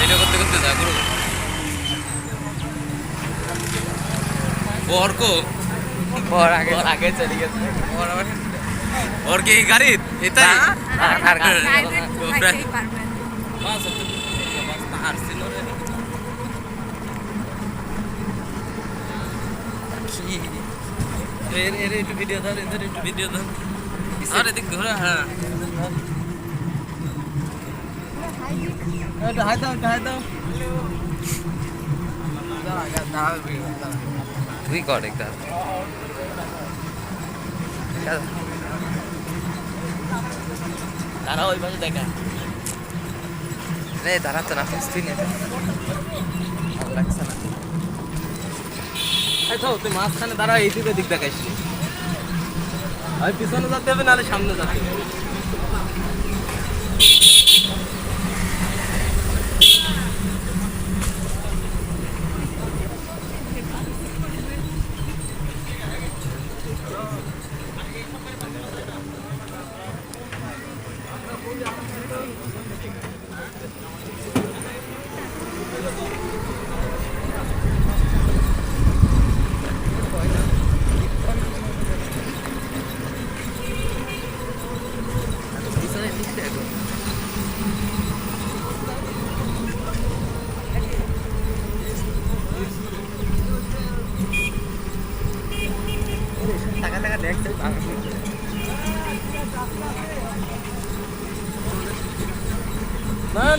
Video করতে করতে যা করো অর্ক ওর আগে চলে গেছে ওর কি গাড়ি এটাই আর একটু ভিডিও ধর এদের একটু ভিডিও ধর আরে দেখ ধরে হ্যাঁ হাই দাও তুই কর একটা তারা ওই পাশে দেখা রে তারা তো রাখিস তুই না লাগছে না তুই মাঝখানে দাঁড়া এই দিক দেখাইস আমি পিছনে যেতে হবে নাহলে সামনে যেতে হবে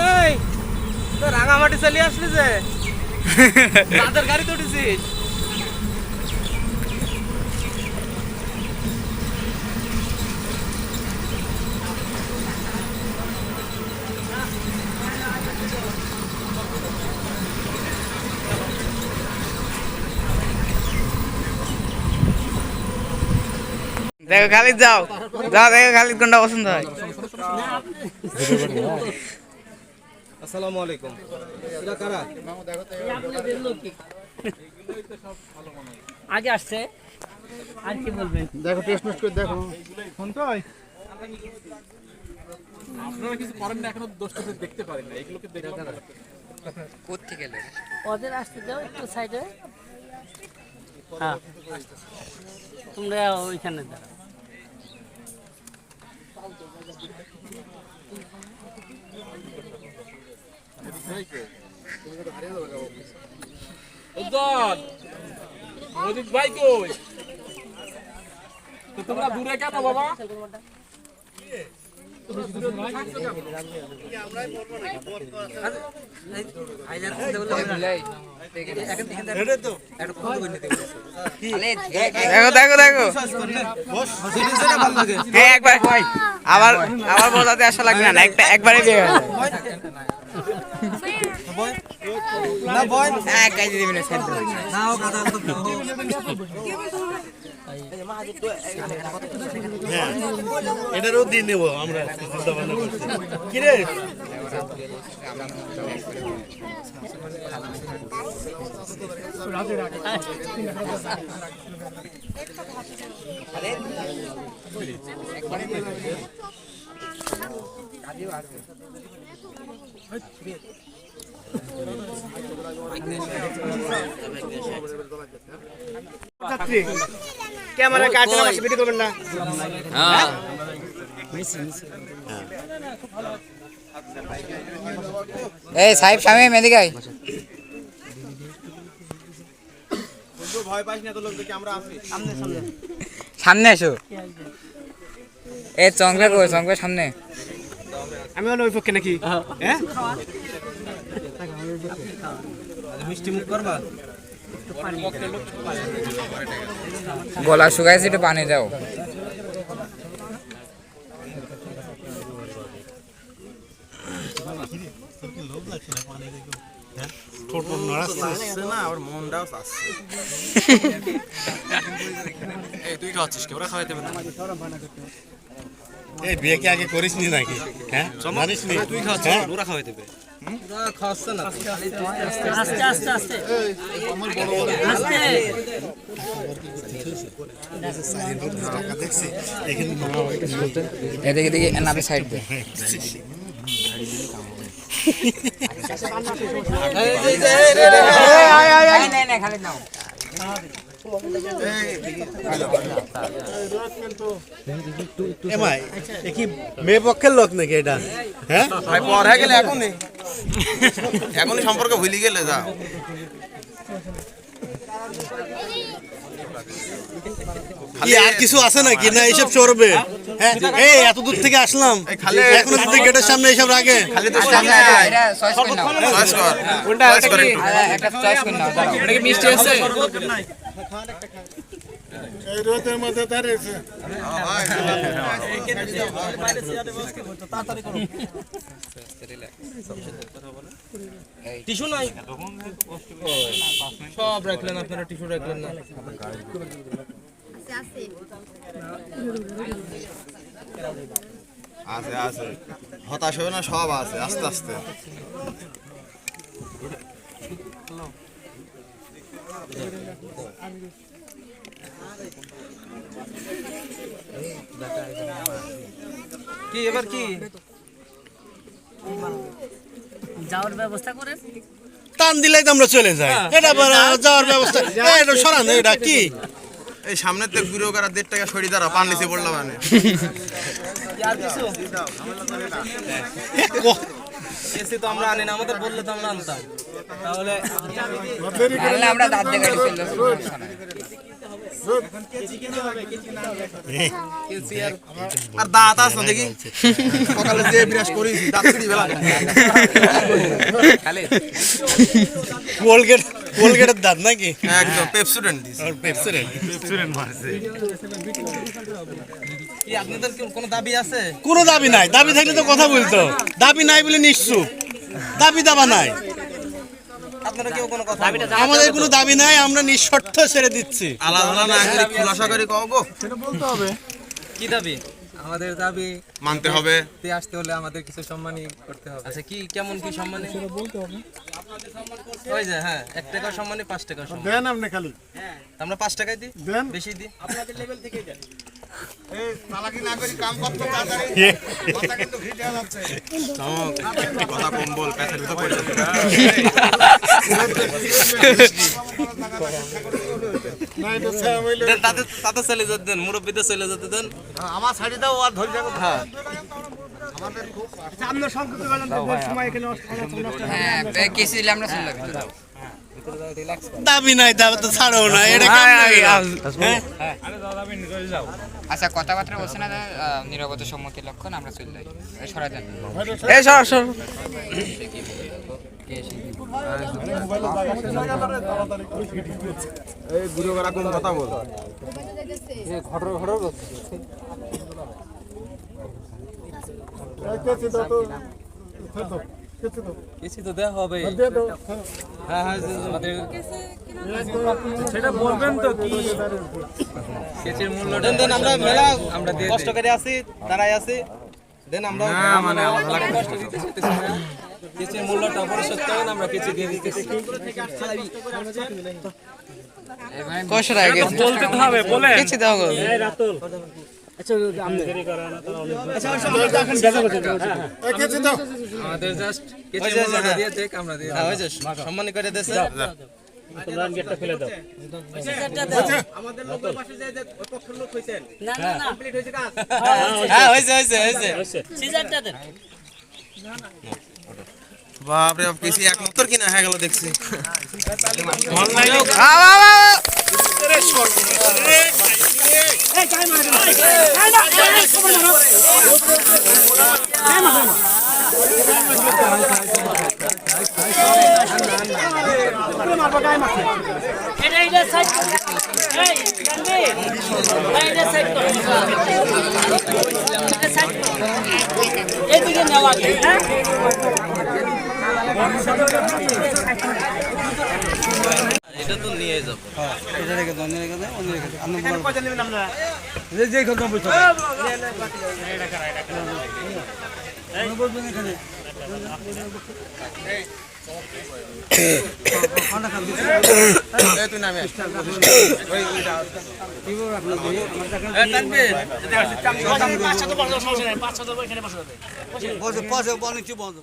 নাই রাঙামাটি চলে আসলি যে তাদের গাড়িতে উঠেছিস দেখো খালিদ যাও দেখো খালিদ কোনটা পছন্দ হয় আসসালামু আলাইকুম এটা কারা আগে আসছে আর কি বলবেন দেখো টেস্ট করে দেখো ফোন তো আপনারা কিছু করেন না এখনো দোষটা দেখতে পারেন না এগুলোকে দেখে কোথা থেকে এলে ওদের আসতে দাও একটু সাইডে হ্যাঁ তোমরা ওইখানে দাও মজিদ ভাই কই তো তোমরা দূরে কেন বাবা দেখো একবার আবার বলাতে আসা লাগবে না একবারে বিয়ে হয়ে না বয় এক কাজ দিবি না সেদ্ধ না ও কথা তো এটারও দিয়ে নেব আমরা কি রে ক্যামেরা কাটে না ভিডিও করবেন না হ্যাঁ এই সাহেব স্বামী মেদিকে আয় ভয় পাইস না তো লোক দেখে আমরা আসি সামনে এসো এই চংরা কই চংরা সামনে আমি হলো ওই পক্ষে নাকি হ্যাঁ মিষ্টি মুখ করবা গলা শুকাইছে একটু পানি দাও তুই খাওয়াচ্ছিস কে ওরা খাওয়াইতে পারে না এই বিয়ে কি আগে করিস নি নাকি হ্যাঁ জানিস নি তুই খাওয়াচ্ছিস ওরা খাওয়াইতে পারে আস্তে আস্তে আস্তে আস্তে এদিকে দিকে নাবি সাইড দে খালি নাও মেয়ে পক্ষের লোক নাকি এটা? হ্যাঁ ভাই পর হয়ে গেলে এখনই সম্পর্ক ভুলে গেলে যা কি আর কিছু আছে নাকি না এইসব চড়বে? হ্যাঁ এই এত দূর থেকে আসলাম এখনো যদি গেটের সামনে এইসব রাখে খালি তো এটা চয়েস করে নাও চয়েস কর কোনটা একটা চয়েস করে নাও দাঁড়াও এটা কি মিষ্টি আছে এই রোদের মধ্যে দাঁড়িয়েছে টিস্যু নাই সব রাখলেন আপনারা টিস্যু রাখলেন না আছে আছে হতাশ হবে না সব আছে আস্তে আস্তে কি এবার কি যাওয়ার ব্যবস্থা করেন টান দিলেই তো আমরা চলে যাই এটা আবার যাওয়ার ব্যবস্থা এটা সরান এটা কি এই সামনের থেকে ঘুরে ওরা 1.5 টাকা সরি দাঁড়া পান নিচে পড়লাম মানে এসি তো আমরা আনি না আমাদের বললে তো আমরা আনতাম তাহলে আমরা দাঁত দেখে চলে আর দাঁত আছে না দেখি সকালে যে বিরাজ করেছি দাঁত ছিড়ি বেলা খালি কোলগেটের দাঁত নাকি একদম পেপসুডেন্ট দিস আর পেপসিডেন্ট মারছে কি আপনাদের কি কোনো দাবি আছে কোনো দাবি নাই দাবি থাকলে তো কথা বলতো দাবি নাই বলে নিশ্চুপ দাবি দাবা নাই আপনারা কেউ কোনো কথা আমাদের কোনো দাবি নাই আমরা নিঃশর্ত ছেড়ে দিচ্ছি আলাদা না করে খোলাসা করে কও সেটা বলতে হবে কি দাবি আমাদের দাবি মানতে হবে তে আসতে হলে আমাদের কিছু সম্মানই করতে হবে আচ্ছা কি কেমন কি সম্মানে বলতে হবে ওই যে হ্যাঁ 1 টাকা সম্মানে 5 টাকা সম্মান দেন আপনি খালি আমরা 5 টাকায় দিই দেন বেশি দিই আপনাদের লেভেল থেকেই দেন এই চালাকি না করি কাম করতে তাড়াতাড়ি কথা কিন্তু ভিড় হয়ে যাচ্ছে কথা কম বল পেছনে তো পড়ে যাচ্ছে তাতে চলে যেতে দেন মুরব্বীদের চলে যেতে দেন আমার সাইডে দাও আর ধরে যাবো হ্যাঁ কেসি দিলে আমরা চলে যাবো দাবি নাই দাবি তো ছাড়ো না এটা আচ্ছা কথাবার্তা বলছে না নিরবতা সম্মতি লক্ষণ আমরা চলে যাই সরা যান এই সর সর এই গুরু করা কোন কথা বল কিছু তো দেওয়া হবে হ্যাঁ হ্যাঁ আমাদের সেটা বলবেন তো কি কেচের মূল্য দেন দেন আমরা মেলা আমরা দিয়ে কষ্ট করে আছি দাঁড়াই আছি দেন আমরা মানে কষ্ট দিতে চাইতেছি না কেচের মূল্যটা পরিশোধ করেন আমরা কেচে দিয়ে দিতেছি কষ্ট লাগে বলতে তো হবে বলে কিছু দাও গো আমাদের জাস্ট কেচের মূল্যটা দিয়ে দেখ আমরা দিয়ে হ্যাঁ ওই যে সম্মান করে দেছে আমাদের লোকের পাশে যে পক্ষের লোক হইছেন না না না কমপ্লিট হইছে কাজ হ্যাঁ হইছে সিজারটা দেন বাপ রে বাপ কিছু এক মুক্তর কিনা হয়ে গেল দেখছি এটা সাইড এই কান্দি এটা সাইড করো এটা সাইড এদিকে নেওয়া হ্যাঁ এটা তো নিয়ে যাব এটা রেখে দাও রেখে দাও অন্য রেখে দাও এখানে কয়টা নেবেন আপনারা যে খোঁজ বলছো বলবেন এখানে তুই নামে আস। পাঁচ সাত বছর এখানে বসে যাবে। বসে বসে বলে কি বন্ধ